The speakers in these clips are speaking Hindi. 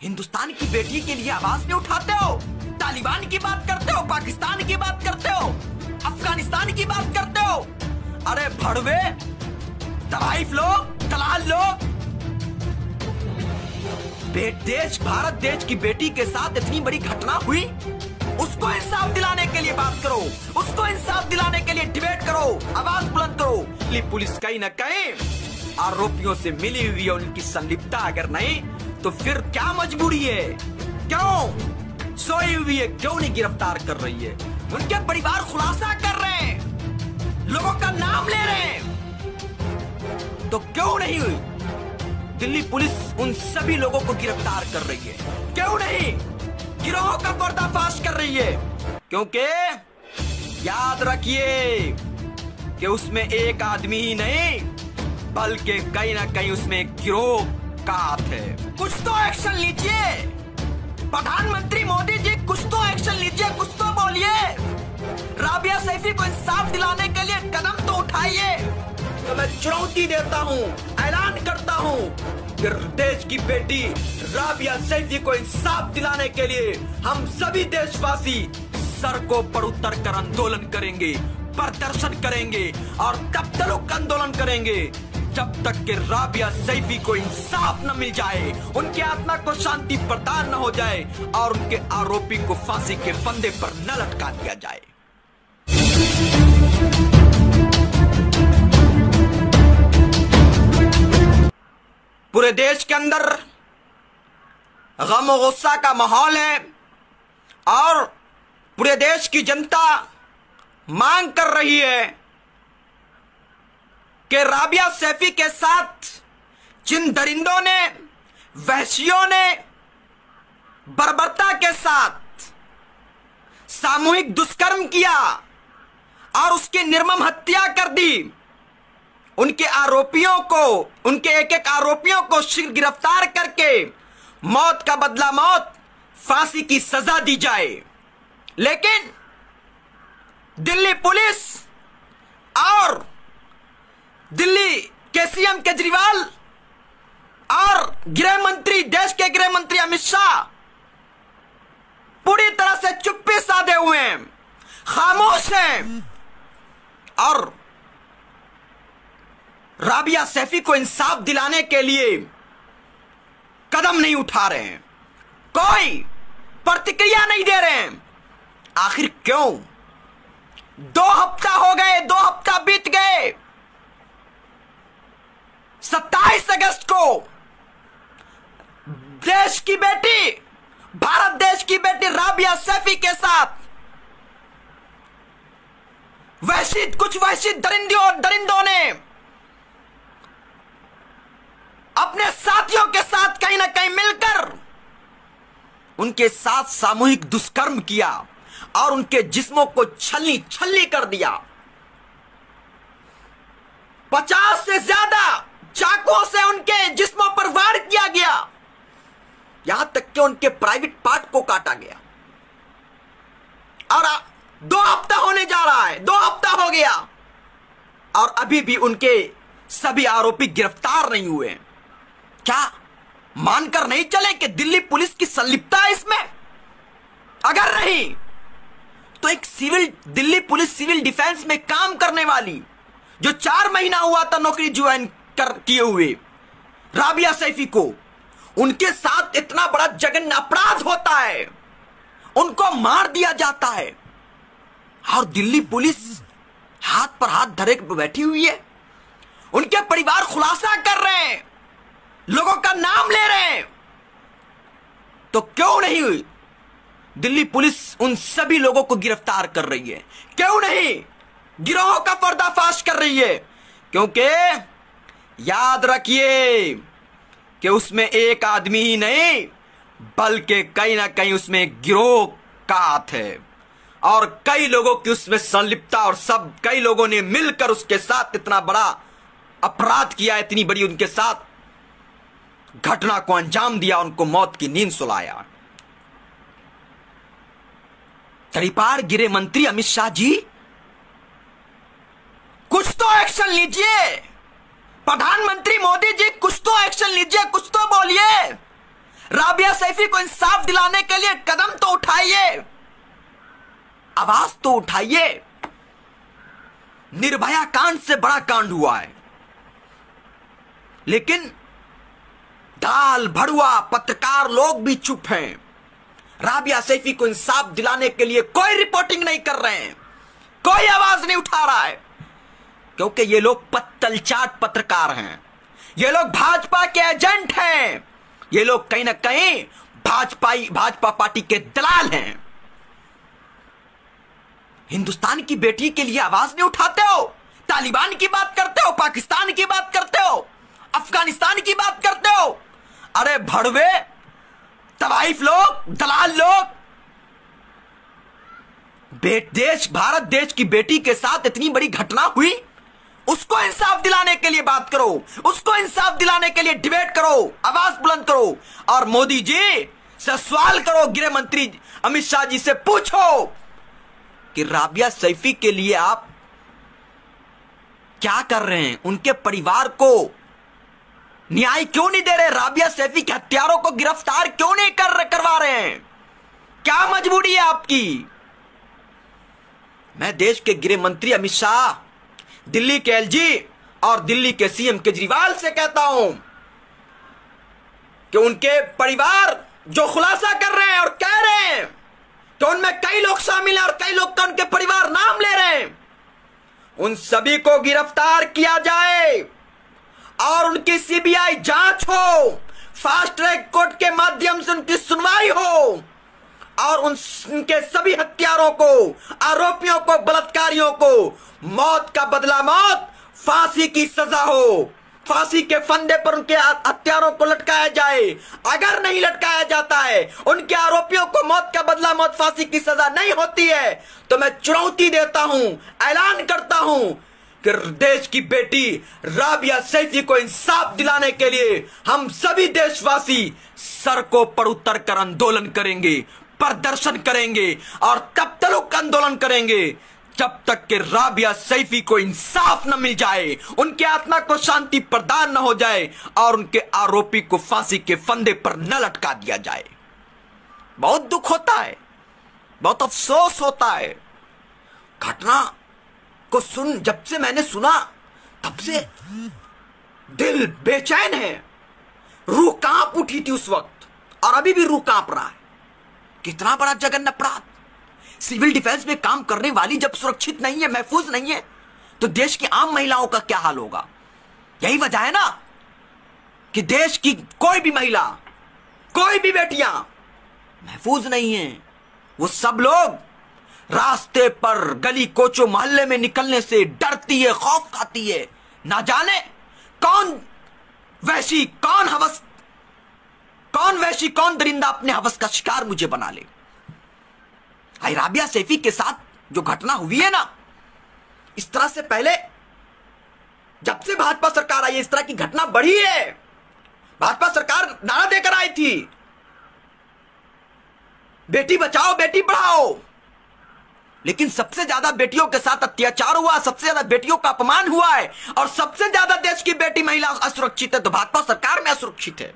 हिंदुस्तान की बेटी के लिए आवाज नहीं उठाते हो? तालिबान की बात करते हो, पाकिस्तान की बात करते हो, अफगानिस्तान की बात करते हो। अरे भड़वे, तवाइफ लोग, दलाल लोग, देश भारत देश की बेटी के साथ इतनी बड़ी घटना हुई, उसको इंसाफ दिलाने के लिए बात करो, उसको इंसाफ दिलाने के लिए डिबेट करो, आवाज बुलंद करो। पुलिस कहीं ना कहीं आरोपियों से मिली हुई है, उनकी संलिप्तता अगर नहीं तो फिर क्या मजबूरी है? क्यों सोई हुई है, क्यों नहीं गिरफ्तार कर रही है? उनके परिवार खुलासा कर रहे हैं, लोगों का नाम ले रहे हैं, तो क्यों नहीं हुई? दिल्ली पुलिस उन सभी लोगों को गिरफ्तार कर रही है, क्यों नहीं? गिरोह का पर्दाफाश कर रही है, क्योंकि याद रखिए कि उसमें एक आदमी ही नहीं बल्कि कहीं ना कहीं उसमें एक गिरोह का हाथ है। कुछ तो एक्शन लीजिए प्रधानमंत्री मोदी जी, कुछ तो एक्शन लीजिए, कुछ तो बोलिए। राबिया सैफी को इंसाफ दिलाने के लिए कदम तो उठाइए। तो मैं चुनौती देता हूँ, ऐलान करता हूँ कि देश की बेटी राबिया सैफी को इंसाफ दिलाने के लिए हम सभी देशवासी सड़कों पर उतर कर आंदोलन करेंगे, प्रदर्शन करेंगे और तब तक आंदोलन करेंगे जब तक कि राबिया सैफी को इंसाफ न मिल जाए, उनकी आत्मा को शांति प्रदान न हो जाए और उनके आरोपी को फांसी के फंदे पर न लटका दिया जाए। पूरे देश के अंदर गम और गुस्सा का माहौल है और पूरे देश की जनता मांग कर रही है कि राबिया सैफी के साथ जिन दरिंदों ने, वहशियों ने बर्बरता के साथ सामूहिक दुष्कर्म किया और उसकी निर्मम हत्या कर दी, उनके आरोपियों को, उनके एक एक आरोपियों को शीघ्र गिरफ्तार करके मौत का बदला मौत, फांसी की सजा दी जाए। लेकिन दिल्ली पुलिस और दिल्ली के सीएम केजरीवाल और गृह मंत्री, देश के गृह मंत्री अमित शाह पूरी तरह से चुप्पी साधे हुए हैं, खामोश हैं और राबिया सैफी को इंसाफ दिलाने के लिए कदम नहीं उठा रहे हैं, कोई प्रतिक्रिया नहीं दे रहे हैं। आखिर क्यों? 2 हफ्ता हो गए, 2 हफ्ता बीत गए। 27 अगस्त को देश की बेटी, भारत देश की बेटी राबिया सैफी के साथ कुछ वहशी दरिंदों ने अपने साथियों के साथ कहीं ना कहीं मिलकर उनके साथ सामूहिक दुष्कर्म किया और उनके जिस्मों को छलनी छलनी कर दिया। 50 से ज्यादा चाकुओं से उनके जिस्मों पर वार किया गया, यहां तक कि उनके प्राइवेट पार्ट को काटा गया। और 2 हफ्ता होने जा रहा है, 2 हफ्ता हो गया और अभी भी उनके सभी आरोपी गिरफ्तार नहीं हुए। क्या मानकर नहीं चले कि दिल्ली पुलिस की संलिप्तता है इसमें? अगर नहीं तो एक दिल्ली पुलिस सिविल डिफेंस में काम करने वाली, जो 4 महीना हुआ था नौकरी ज्वाइन किए हुए, राबिया सैफी को, उनके साथ इतना बड़ा जघन्य अपराध होता है, उनको मार दिया जाता है और दिल्ली पुलिस हाथ पर हाथ धरे बैठी हुई है। उनके परिवार खुलासा कर रहे हैं, लोगों का नाम ले रहे हैं, तो क्यों नहीं हुई? दिल्ली पुलिस उन सभी लोगों को गिरफ्तार कर रही है, क्यों नहीं? गिरोह का पर्दाफाश कर रही है, क्योंकि याद रखिए कि उसमें एक आदमी ही नहीं बल्कि कहीं ना कहीं उसमें एक गिरोह का हाथ है और कई लोगों की उसमें संलिप्तता और कई लोगों ने मिलकर उसके साथ इतना बड़ा अपराध किया, इतनी बड़ी उनके साथ घटना को अंजाम दिया, उनको मौत की नींद सुलाया। तड़ीपार गृह मंत्री अमित शाह जी, कुछ तो एक्शन लीजिए। प्रधानमंत्री मोदी जी, कुछ तो एक्शन लीजिए, कुछ तो बोलिए। राबिया सैफी को इंसाफ दिलाने के लिए कदम तो उठाइए, आवाज तो उठाइए। निर्भया कांड से बड़ा कांड हुआ है, लेकिन दाल भड़ुआ पत्रकार लोग भी चुप हैं। राबिया सैफी को इंसाफ दिलाने के लिए कोई रिपोर्टिंग नहीं कर रहे हैं, कोई आवाज नहीं उठा रहा है, क्योंकि ये लोग पत्तल चाट पत्रकार हैं, ये लोग भाजपा के एजेंट हैं, ये लोग कहीं ना कहीं भाजपा पार्टी के दलाल हैं। हिंदुस्तान की बेटी के लिए आवाज नहीं उठाते हो, तालिबान की बात करते हो, पाकिस्तान की बात करते हो, अफगानिस्तान की बात करते हो। अरे भड़वे तवाइफ लोग, दलाल लोग, भारत देश की बेटी के साथ इतनी बड़ी घटना हुई, उसको इंसाफ दिलाने के लिए बात करो, उसको इंसाफ दिलाने के लिए डिबेट करो, आवाज बुलंद करो। और मोदी जी से सवाल करो, गृह मंत्री अमित शाह जी से पूछो कि राबिया सैफी के लिए आप क्या कर रहे हैं, उनके परिवार को न्याय क्यों नहीं दे रहे, राबिया सैफी के हत्यारों को गिरफ्तार क्यों नहीं करवा रहे हैं, क्या मजबूरी है आपकी। मैं देश के गृह मंत्री अमित शाह, दिल्ली के एलजी और दिल्ली के सीएम केजरीवाल से कहता हूं कि उनके परिवार जो खुलासा कर रहे हैं और कह रहे हैं कि उनमें कई लोग शामिल हैं और कई लोग तो उनके परिवार नाम ले रहे हैं, उन सभी को गिरफ्तार किया जाए और उनकी सीबीआई जांच हो, फास्ट ट्रैक कोर्ट के माध्यम से उनकी सुनवाई हो और उनके सभी हत्यारों को, आरोपियों को, बलात्कारियों को मौत का बदला मौत, फांसी की सजा हो, फांसी के फंदे पर उनके हत्यारों को लटकाया जाए। अगर नहीं लटकाया जाता है, उनके आरोपियों को मौत का बदला मौत, फांसी की सजा नहीं होती है, तो मैं चुनौती देता हूं, ऐलान करता हूं कि देश की बेटी राबिया सैफी को इंसाफ दिलाने के लिए हम सभी देशवासी सड़कों पर उतरकर आंदोलन करेंगे, प्रदर्शन करेंगे और तब तक आंदोलन करेंगे जब तक कि राबिया सैफी को इंसाफ न मिल जाए, उनके आत्मा को शांति प्रदान न हो जाए और उनके आरोपी को फांसी के फंदे पर न लटका दिया जाए। बहुत दुख होता है, बहुत अफसोस होता है। घटना को जब से मैंने सुना तब से दिल बेचैन है, रूह कांप उठी थी उस वक्त और अभी भी रूह कांप रहा है। कितना बड़ा जघन्य अपराध। सिविल डिफेंस में काम करने वाली जब सुरक्षित नहीं है, महफूज नहीं है, तो देश की आम महिलाओं का क्या हाल होगा। यही वजह है ना कि देश की कोई भी महिला, कोई भी बेटियां महफूज नहीं है। वो सब लोग रास्ते पर, गली कोचों, मोहल्ले में निकलने से डरती है, खौफ खाती है। ना जाने कौन वैसी, कौन दरिंदा अपने हवस का शिकार मुझे बना ले। राबिया सैफी के साथ जो घटना हुई है ना, इस तरह से पहले जब से भाजपा सरकार आई है, इस तरह की घटना बढ़ी है। भाजपा सरकार नारा देकर आई थी, बेटी बचाओ बेटी पढ़ाओ, लेकिन सबसे ज्यादा बेटियों के साथ अत्याचार हुआ, सबसे ज्यादा बेटियों का अपमान हुआ है और सबसे ज्यादा देश की बेटी महिला असुरक्षित है तो भाजपा सरकार में असुरक्षित है।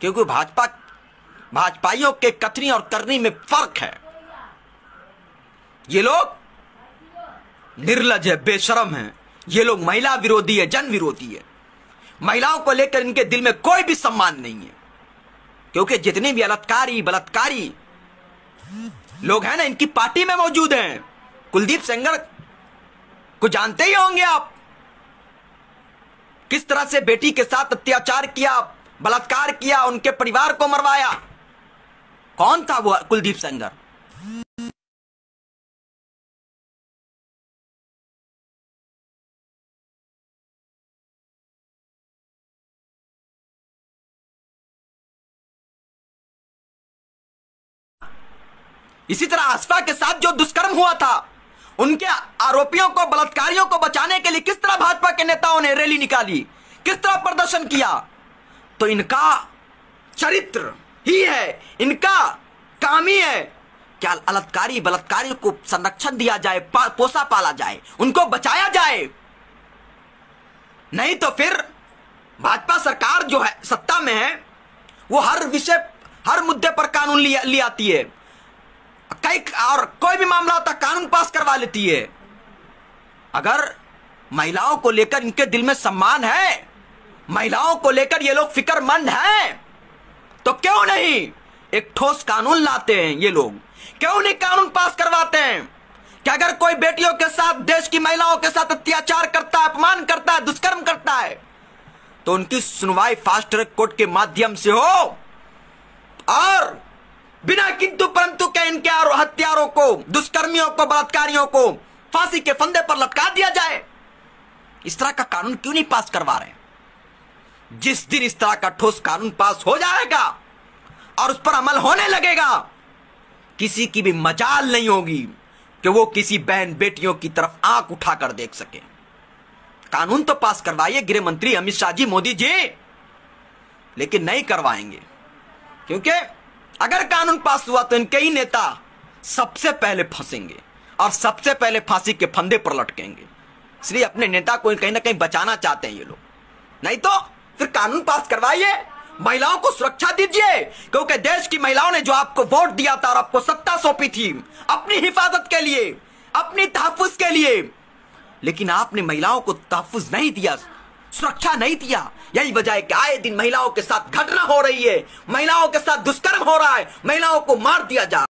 क्योंकि भाजपाइयों के कथनी और करनी में फर्क है। ये लोग निर्लज है, बेशरम है, ये लोग महिला विरोधी है, जन विरोधी है। महिलाओं को लेकर इनके दिल में कोई भी सम्मान नहीं है, क्योंकि जितने भी बलात्कारी लोग हैं ना, इनकी पार्टी में मौजूद हैं। कुलदीप सेंगर को जानते ही होंगे आप, किस तरह से बेटी के साथ अत्याचार किया, बलात्कार किया, उनके परिवार को मरवाया। कौन था वो कुलदीप सेंगर? इसी तरह आसफा के साथ जो दुष्कर्म हुआ था, उनके आरोपियों को, बलात्कारियों को बचाने के लिए किस तरह भाजपा के नेताओं ने रैली निकाली, किस तरह प्रदर्शन किया। तो इनका चरित्र ही है, इनका काम ही है क्या बलात्कारी को संरक्षण दिया जाए, पोसा पाला जाए, उनको बचाया जाए। नहीं तो फिर भाजपा सरकार जो है सत्ता में है, वो हर विषय, हर मुद्दे पर कानून ले आती है, और कोई भी मामला होता कानून पास करवा लेती है। अगर महिलाओं को लेकर इनके दिल में सम्मान है, महिलाओं को लेकर ये लोग फिक्रमंद हैं, तो क्यों नहीं एक ठोस कानून लाते हैं ये लोग? क्यों नहीं कानून पास करवाते हैं कि अगर कोई बेटियों के साथ, देश की महिलाओं के साथ अत्याचार करता है, अपमान करता है, दुष्कर्म करता है, तो उनकी सुनवाई फास्ट ट्रैक कोर्ट के माध्यम से हो और बिना किंतु परंतु के इनके हत्यारों को, दुष्कर्मियों को, बलात्कारियों को फांसी के फंदे पर लटका दिया जाए। इस तरह का कानून क्यों नहीं पास करवा रहे? जिस दिन इस तरह का ठोस कानून पास हो जाएगा और उस पर अमल होने लगेगा, किसी की भी मजाल नहीं होगी कि वो किसी बहन बेटियों की तरफ आंख उठाकर देख सके। कानून तो पास करवाइए गृह मंत्री अमित शाह जी, मोदी जी, लेकिन नहीं करवाएंगे, क्योंकि अगर कानून पास हुआ तो इनके ही नेता सबसे पहले फंसेंगे और सबसे पहले फांसी के फंदे पर लटकेंगे। इसलिए अपने नेता को कहीं ना कहीं बचाना चाहते हैं ये लोग। नहीं तो फिर कानून पास करवाइए, महिलाओं को सुरक्षा दीजिए, क्योंकि देश की महिलाओं ने जो आपको वोट दिया था और आपको सत्ता सौंपी थी अपनी हिफाजत के लिए, अपनी तहफ्फुज के लिए, लेकिन आपने महिलाओं को तहफ्फुज नहीं दिया, सुरक्षा नहीं दिया। यही वजह है कि आए दिन महिलाओं के साथ घटना हो रही है, महिलाओं के साथ दुष्कर्म हो रहा है, महिलाओं को मार दिया जा